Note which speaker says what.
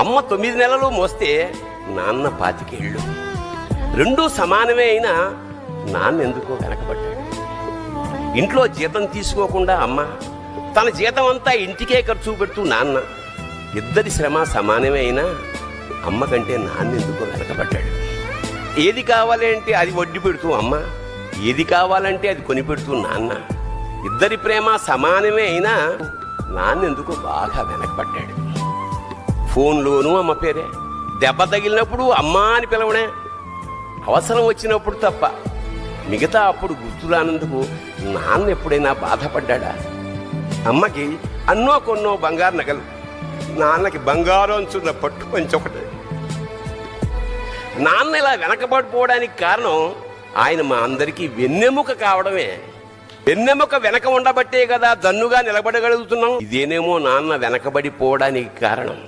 Speaker 1: అమ్మ 9 నెలలు మోస్తే నాన్న 25 ఏళ్ళు. రెండూ సమానమే అయినా నాన్న ఎందుకో వెనకబడ్డాడు. ఇంట్లో జీతం తీసుకోకుండా అమ్మ, తన జీతం అంతా ఇంటికే ఖర్చు పెడుతూ నాన్న, ఇద్దరి శ్రమ సమానమే అయినా అమ్మ కంటే నాన్న ఎందుకో వెనకబడ్డాడు. ఏది కావాలి అంటే అది వడ్డీ పెడుతూ అమ్మ, ఏది కావాలంటే అది కొని పెడుతూ నాన్న, ఇద్దరి ప్రేమ సమానమే అయినా నాన్న ఎందుకో బాగా వెనకబడ్డాడు. ఫోన్లోనూ అమ్మ పేరే, దెబ్బ తగిలినప్పుడు అమ్మ అని పిలవడే, అవసరం వచ్చినప్పుడు తప్ప మిగతా అప్పుడు గుర్తురానందుకు నాన్న ఎప్పుడైనా బాధపడ్డా? అమ్మకి అన్నో కొన్నో బంగారు నగలు, నాన్నకి బంగారం అంచున్న పట్టు పంచొకటి. నాన్న ఇలా వెనకబడిపోవడానికి కారణం ఆయన మా అందరికీ వెన్నెముక కావడమే. వెన్నెముక వెనక ఉండబట్టే కదా దన్నుగా నిలబడగలుగుతున్నాం. ఇదేనేమో నాన్న వెనకబడిపోవడానికి కారణం.